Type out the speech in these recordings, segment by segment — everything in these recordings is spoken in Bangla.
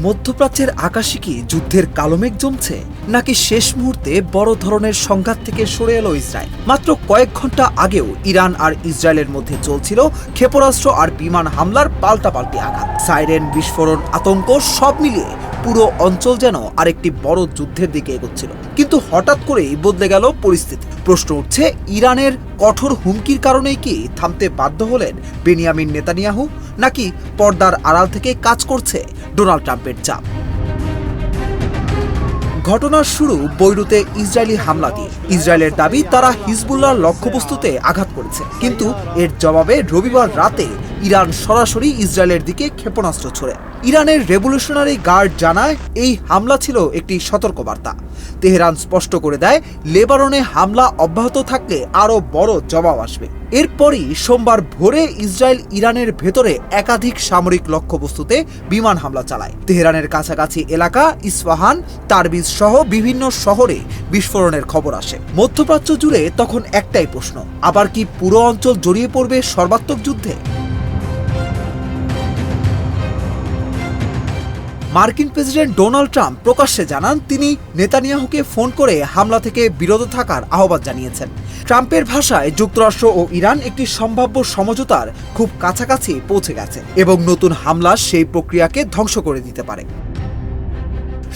মধ্যপ্রাচ্যের আকাশে কি যুদ্ধের কালোমেঘ জমছে, নাকি শেষ মুহূর্তে বড় ধরনের সংঘাত থেকে সরে এলো ইসরায়েল? মাত্র কয়েক ঘন্টা আগেও ইরান আর ইসরায়েলের মধ্যে চলছিল ক্ষেপণাস্ত্র আর বিমান হামলার পাল্টাপাল্টি আঘাত। সাইরেন, বিস্ফোরণ, আতঙ্ক সব মিলিয়ে পুরো অঞ্চল যেন আরেকটি বড় যুদ্ধের দিকে এগোচ্ছিল। কিন্তু হঠাৎ করেই বদলে গেল পরিস্থিতি। প্রশ্ন উঠছে, ইরানের কঠোর হুমকির কারণেই কি থামতে বাধ্য হলেন বেনিয়ামিন নেতানিয়াহু, নাকি পর্দার আড়াল থেকে কাজ করছে ডোনাল্ড ট্রাম্পের চাপ? ঘটনার শুরু বৈরুতে ইসরায়েলি হামলা দিয়ে। ইসরায়েলের দাবি তারা হিজবুল্লাহর লক্ষ্যবস্তুতে আঘাত করেছে, কিন্তু এর জবাবে রবিবার রাতে ইরান সরাসরি ইসরায়েলের দিকে ক্ষেপণাস্ত্র ছোড়ে। ইরানের রেভলিউশনারি গার্ড জানায় এই হামলা ছিল একটি সতর্কবার্তা। তেহরান স্পষ্ট করে দেয়, লেবাননে হামলা অব্যাহত থাকলে আরও বড় জবাব আসবে। এরপরই সোমবার ভোরে ইসরায়েল ইরানের ভেতরে একাধিক সামরিক লক্ষ্যবস্তুতে বিমান হামলা চালায়। তেহরানের কাছাকাছি এলাকা ইস্পাহান, তারবিজ সহ বিভিন্ন শহরে বিস্ফোরণের খবর আসে। মধ্যপ্রাচ্য জুড়ে তখন একটাই প্রশ্ন, আবার কি পুরো অঞ্চল জড়িয়ে পড়বে সর্বাত্মক যুদ্ধে? মার্কিন প্রেসিডেন্ট ডোনাল্ড ট্রাম্প প্রকাশ্যে জানান, তিনি নেতানিয়াহুকে ফোন করে হামলা থেকে বিরত থাকার আহ্বান জানিয়েছেন। ট্রাম্পের ভাষায় যুক্তরাষ্ট্র ও ইরান একটি সম্ভাব্য সমঝোতার খুব কাছাকাছি পৌঁছে গেছে এবং নতুন হামলা সেই প্রক্রিয়াকে ধ্বংস করে দিতে পারে।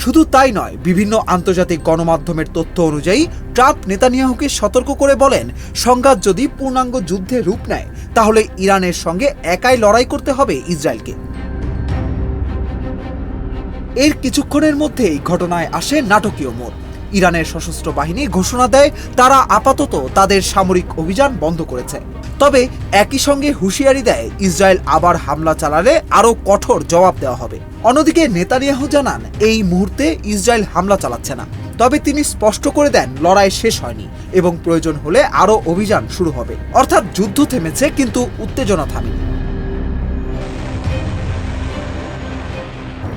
শুধু তাই নয়, বিভিন্ন আন্তর্জাতিক গণমাধ্যমের তথ্য অনুযায়ী ট্রাম্প নেতানিয়াহুকে সতর্ক করে বলেন, সংঘাত যদি পূর্ণাঙ্গ যুদ্ধে রূপ নেয় তাহলে ইরানের সঙ্গে একাই লড়াই করতে হবে ইসরায়েলকে। এর কিছুক্ষণের মধ্যেই ঘটনায় আসে নাটকীয় মোড়। ইরানের সশস্ত্র বাহিনী ঘোষণা দেয় তারা আপাতত তাদের সামরিক অভিযান বন্ধ করেছে, তবে একই সঙ্গে হুঁশিয়ারি দেয় ইসরায়েল আবার হামলা চালালে আরও কঠোর জবাব দেওয়া হবে। অন্যদিকে নেতানিয়াহু জানান, এই মুহূর্তে ইসরায়েল হামলা চালাচ্ছে না, তবে তিনি স্পষ্ট করে দেন লড়াই শেষ হয়নি এবং প্রয়োজন হলে আরও অভিযান শুরু হবে। অর্থাৎ যুদ্ধ থেমেছে, কিন্তু উত্তেজনা থামেনি।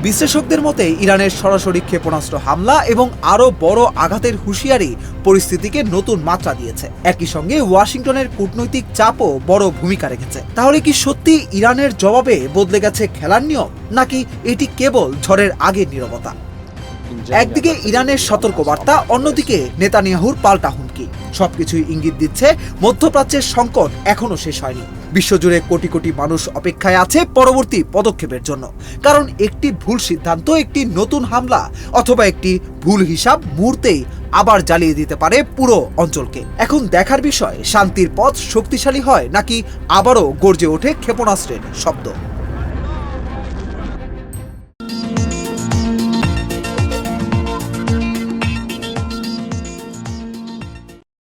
বিশ্লেষকদের মতে ইরানের সরাসরি ক্ষেপণাস্ত্র হামলা এবং আরও বড় আঘাতের হুঁশিয়ারি পরিস্থিতিকে নতুন মাত্রা দিয়েছে। একই সঙ্গে ওয়াশিংটনের কূটনৈতিক চাপও বড় ভূমিকা রেখেছে। তাহলে কি সত্যি ইরানের জবাবে বদলে গেছে খেলার নিয়ম, নাকি এটি কেবল ঝড়ের আগের নীরবতা? একদিকে ইরানের সতর্কবার্তা, অন্যদিকে নেতানিয়াহুর পাল্টা হুমকি। সবকিছুই ইঙ্গিত দিচ্ছে মধ্যপ্রাচ্যের সংকট এখনো শেষ হয়নি। বিশ্বজুড়ে কোটি কোটি মানুষ অপেক্ষায় আছে পরবর্তী পদক্ষেপের জন্য, কারণ একটি ভুল সিদ্ধান্ত, একটি নতুন হামলা অথবা একটি ভুল হিসাব মুহূর্তেই আবার জ্বালিয়ে দিতে পারে পুরো অঞ্চলকে। এখন দেখার বিষয়, শান্তির পথ শক্তিশালী হয় নাকি আবারও গর্জে ওঠে ক্ষেপণাস্ত্রের শব্দ।